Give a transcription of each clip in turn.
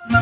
Hello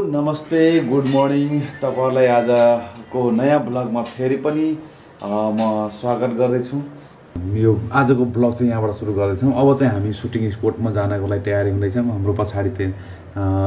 नमस्ते good morning तपाईहरुलाई आजको नयाँ ब्लगमा फेरि पनि म स्वागत गर्दैछु। यो आजको ब्लग चाहिँ यहाँबाट सुरु गर्दैछौँ। अब चाहिँ हामी सुटिङ स्पोटमा जानको लागि तयारी हुँदैछौँ। हाम्रो पछाडि चाहिँ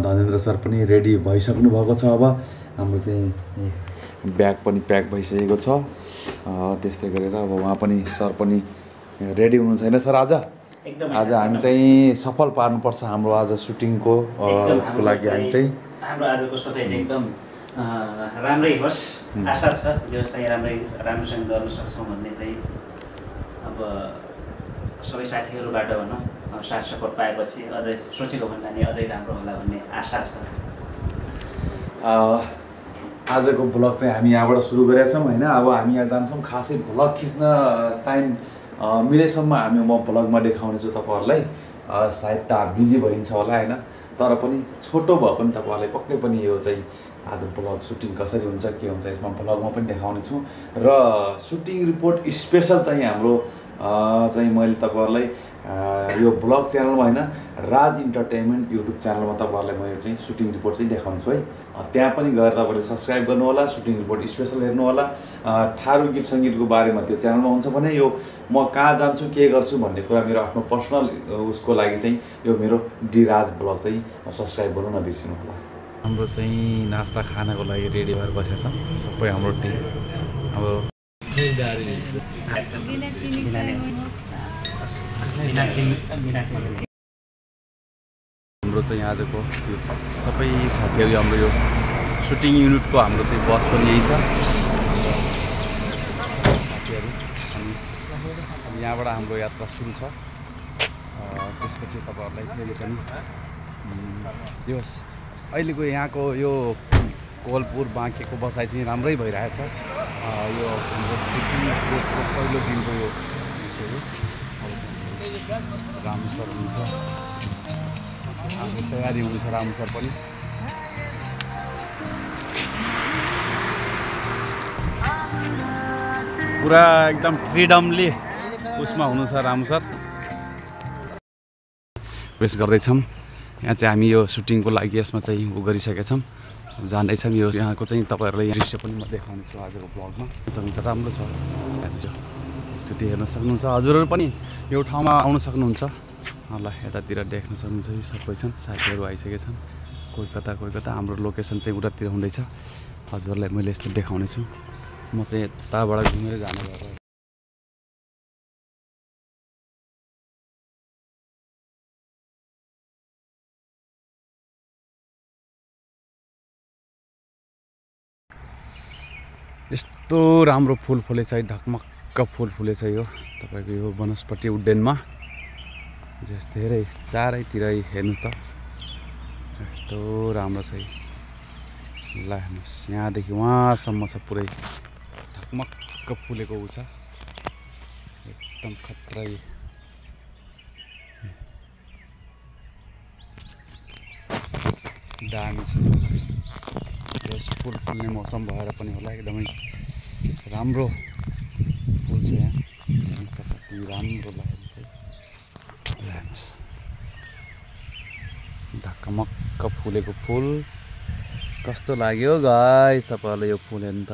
धनेन्द्र सर पनि रेडी भइसक्नु भएको छ। अब हाम्रो चाहिँ ब्याग पनि प्याक भइसकेको छ। त्यस्तै गरेर अब उहाँ पनि सर पनि रेडी हुनु छैन सर आज हामी चाहिँ सफल पार्नुपर्छ हाम्रो आज सुटिङको उसको लागि हामी चाहिँ हाम्रो आजको सोचाइ चाहिँ एकदम राम्रै होस् आशा छ जो चाहिँ राम्रोसँग गर्न सक्छौँ भन्ने चाहिँ अब सबै साथीहरूबाट भनौँ साथ सपोर्ट पाएपछि अझै सोचेको भन्दा नि अझै राम्रो होला भन्ने आशा छ। आजको ब्लग चाहिँ हामी यहाँबाट सुरु गरेका छौँ हैन। अब हामी यहाँ जान्छौँ। खासै ब्लग खिच्न टाइम मिलेसम्म म ब्लगमा देखाउनेछु तपाईहरुलाई। सायद त बिजी भइन्छ होला हैन, तर पनि छोटो भए पनि तपाईहरुलाई पक्कै पनि यो चाहिँ आज ब्लग सुटिङ कसरी हुन्छ के हुन्छ यसमा ब्लगमा पनि देखाउनेछु। र सुटिङ रिपोर्ट स्पेशल चाहिँ हाम्रो चाहिँ मैले तपाईहरुलाई यो ब्लग च्यानलमा हैन राज इन्टरटेनमेन्ट युट्युब च्यानलमा तपाईहरुलाई मैले चाहिँ सुटिङ रिपोर्ट चाहिँ देखाउनेछु है। त्यहाँ पनि गएर तपाईहरुले सब्स्क्राइब गर्नु होला, सुटिङ रिपोर्ट स्पेशल हेर्नु होला। थारू गीत संगीतको बारेमा त्यो च्यानलमा हुन्छ भने यो म कहाँ जान्छु के गर्छु भन्ने कुरा मेरो आफ्नो पर्सनल उसको लागि चाहिँ यो मेरो डी राज ब्लग चाहिँ सब्स्क्राइब गर्नु नबिर्सिनु होला। हाम्रो चाहिँ नास्ता खानको लागि रेडी भएर बसेका छौँ सबै हाम्रो टिम। अब हाम्रो चाहिँ आजको सबै साथीहरू हाम्रो यो सुटिङ युनिटको हाम्रो चाहिँ बस पनि यही छ साथीहरू। अनि यहाँबाट हाम्रो यात्रा सुरु छ। त्यसपछि तपाईहरुलाई फेरि पनि यो अहिलेको यहाँको यो कोलपुर बाँकेको बसाइ चाहिँ राम्रै भइरहेछ। यो हाम्रो सुटिङ स्पोटको पहिलो दिनको यो रामु सर हुनुहुन्छ, हाम्रो तयारी हुनुहुन्छ रामु सर पनि। पुरा एकदम फ्रिडमली उसमा हुनु छ रामु सर। वेस्ट गर्दैछौँ। यहाँ चाहिँ हामी यो सुटिङको लागि यसमा चाहिँ उ गरिसकेका छौँ, जाँदैछौँ। यो यहाँको चाहिँ तपाईहरुलाई दृश्य पनि म देखाउनेछु आजको ब्लगमा। सक्नुहुन्छ राम्रो छ, एकचोटि हेर्न सक्नुहुन्छ। हजुरहरू पनि यो ठाउँमा आउन सक्नुहुन्छ। ल यतातिर देख्न सक्नुहुन्छ यो सबै छन् साथीहरू आइसकेका छन्। कोही कता हाम्रो लोकेसन चाहिँ उतातिर हुँदैछ। हजुरहरूलाई मैले यस्तो देखाउने छु। म चाहिँ यताबाट घुमेर जाने भएर यस्तो राम्रो फुल फुलेछ है, ढकमक्क फुल फुलेछ यो तपाईको यो वनस्पति उद्यानमा। जस धेरै चारैतिर हेर्नु त यस्तो राम्रो छ है। ल हेर्नुस् यहाँदेखि वहाँसम्म छ पुरै ढकमक्क फुलेको उ छ एकदम खतरै। दामी छ। यस फुल फुल्ने मौसम भएर पनि होला एकदमै राम्रो फुल छ यहाँ। राम्रो लागेको छ। ढकमक्क फुलेको फुल कस्तो लाग्यो गाइस तपाईहरुलाई यो फुल हेर्नु त।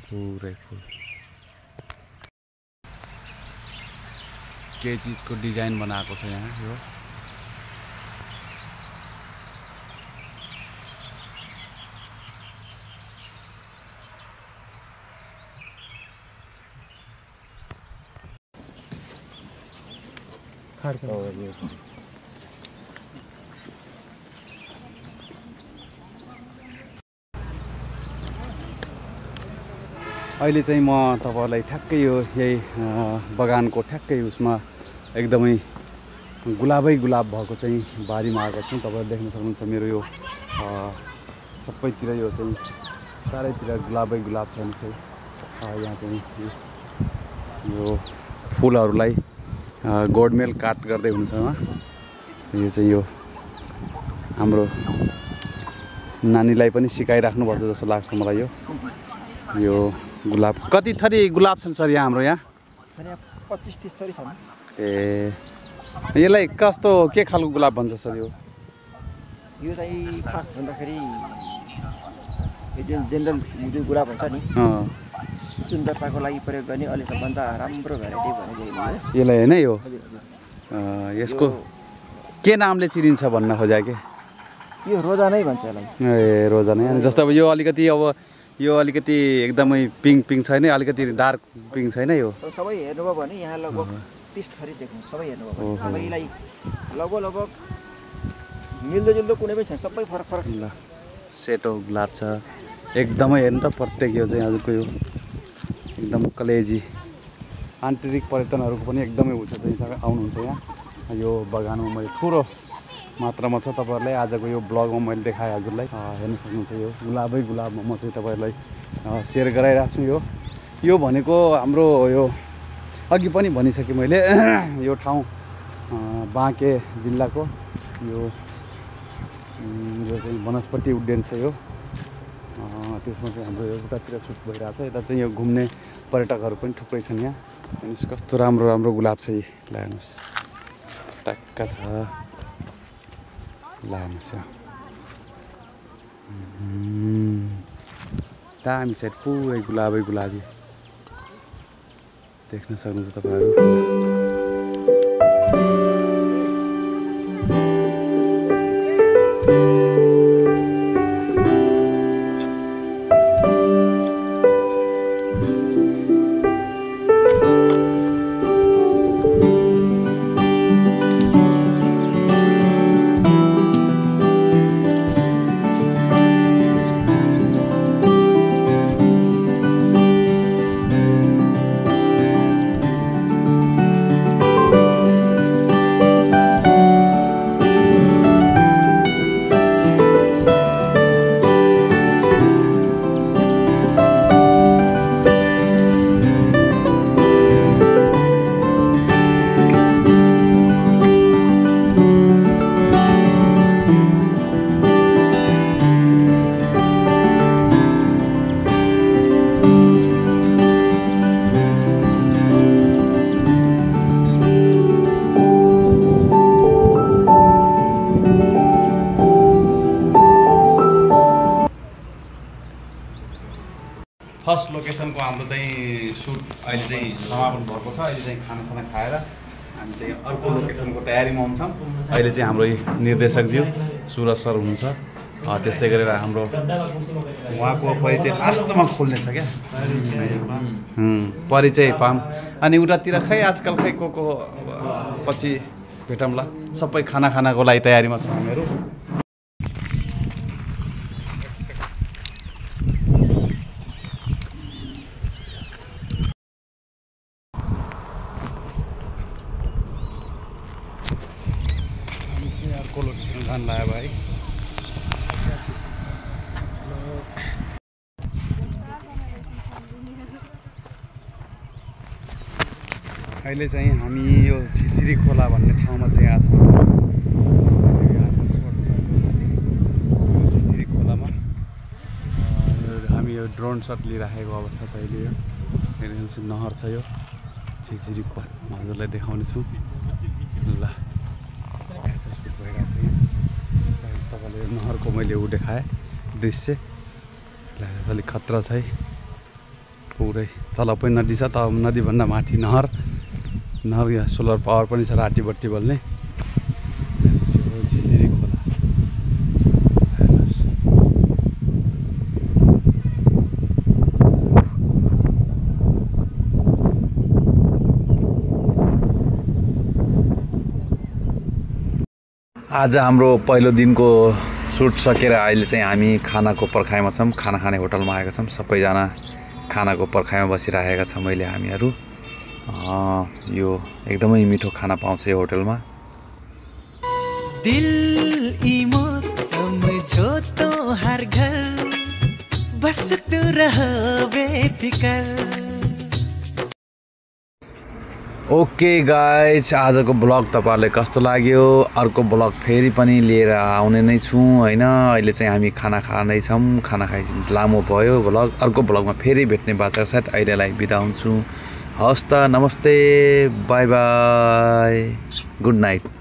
पुरै फुल के चीजको डिजाइन बनाएको छ यहाँ यो। अहिले चाहिँ म तपाईहरुलाई ठ्याक्कै यो यही बगानको ठ्याक्कै उसमा एकदमै गुलाबै गुलाब भएको चाहिँ बारीमा आएको छु। तपाईहरु देख्न सक्नुहुन्छ मेरो यो सबैतिर यो चाहिँ चारैतिर गुलाबै गुलाब छ। यहाँ चाहिँ यो फुलहरूलाई गोडमेल काट गर्दै हुनुहुन्छ उहाँ। यो चाहिँ यो हाम्रो नानीलाई पनि सिकाइराख्नुपर्छ जस्तो लाग्छ मलाई। यो गुलाब कति थरी गुलाब छन् सर यहाँ हाम्रो यहाँ? 25-30 थरी छन्। ए यसलाई कस्तो के खालको गुलाब भन्छ सर यो? यो चाहिँ खास भन्दाखेरि यो जुन जेनरल जुन गुलाब हुन्छ नि सुन्दरताको लागि प्रयोग गर्ने अहिले सबभन्दा राम्रो भेराइटी भनेको यसलाई होइन? यो यसको के नामले चिनिन्छ भन्न खोजे के? यो रोजा नै भन्छ यसलाई। ए रोजा नै। अनि जस्तो अब यो अलिकति एकदमै पिङ्क छैन, अलिकति डार्क पिङ्क छैन यो? सबै हेर्नुभयो भने यहाँ लगभग 30 थरी देख्नु सबै हेर्नुभयो भने यसलाई लगभग मिल्दोजुल्दो कुनै पनि छैन, सबै फरक ल। सेतो गुलाब छ एकदमै। हेर्नु त प्रत्येक यो चाहिँ हजुरको यो एकदम कलेजी आन्तरिक पर्यटनहरूको पनि एकदमै हुन्छ चाहिँ आउनुहुन्छ यहाँ। यो बगानमा मैले ठुलो मात्रामा छ तपाईँहरूलाई आजको यो ब्लगमा मैले देखाएँ हजुरलाई। हेर्न सक्नुहुन्छ यो गुलाबै गुलाबमा म चाहिँ तपाईँहरूलाई सेयर गराइरहेको छु। यो भनेको हाम्रो यो अघि पनि भनिसकेँ मैले यो ठाउँ बाँके जिल्लाको यो चाहिँ वनस्पति उद्यान छ यो। त्यसमा चाहिँ हाम्रो उतातिर सुट भइरहेको छ। यता चाहिँ यो घुम्ने पर्यटकहरू पनि थुप्रै छन् यहाँ। हेर्नुहोस् कस्तो राम्रो राम्रो गुलाब छ। ल हेर्नुहोस् टक्क छ। ल हेर्नुहोस् दामी छ पुरै गुलाबै गुलाबी देख्न सक्नुहुन्छ तपाईँहरू। फर्स्ट लोकेसनको हाम्रो चाहिँ सुट अहिले चाहिँ समापन भएको छ। अहिले चाहिँ खानासाना खाएर हामी चाहिँ अर्को लोकेसनको तयारीमा हुन्छौँ। अहिले चाहिँ हाम्रो निर्देशकज्यू सुरज सर हुनुहुन्छ। त्यस्तै गरेर हाम्रो उहाँको परिचय लास्टमा खोल्ने छ क्या परिचय पाऊँ। अनि उतातिर खै आजकल खै को पछि भेटौँला। सबै खानाको लागि तयारीमा छौँ हामीहरू। लायो भाइ अहिले चाहिँ हामी यो झिझिरी खोला भन्ने ठाउँमा चाहिँ आज झिझिरी खोलामा हामी यो ड्रोन सट लिइराखेको अवस्था छ अहिले। यो हेर्नुहोस् नहर छ यो झिझिरी खोला हजुरलाई देखाउने छु। ल तपाईँले नहरको मैले ऊ देखाएँ दृश्य अलिक खतरा छ है। पुरै तल पनि नदी छ, त नदीभन्दा माथि नहर यहाँ सोलर पावर पनि छ राटी बत्ती बल्ने। झिझिरी खोला आज हाम्रो पहिलो दिनको सुट सकेर अहिले चाहिँ हामी खानाको पर्खाइमा छौँ। खाना खाने होटलमा आएका छौँ। सबैजना खानाको पर्खाइमा बसिरहेका छौँ अहिले हामीहरू। यो एकदमै मिठो खाना पाउँछ यो होटलमा। दिल इमो समझो तो हर घर बस तू रह बेफिकर। ओके गाइज, आजको ब्लग तपाईँहरूलाई कस्तो लाग्यो? अर्को ब्लग फेरि पनि लिएर आउने नै छु होइन। अहिले चाहिँ हामी खाना खाँदैछौँ, खाना खाइ लामो भयो ब्लग। अर्को ब्लगमा फेरि भेट्ने बाचा साथ अहिलेलाई बिदा हुन्छु। हवस् त, नमस्ते, बाई बाई, गुड नाइट।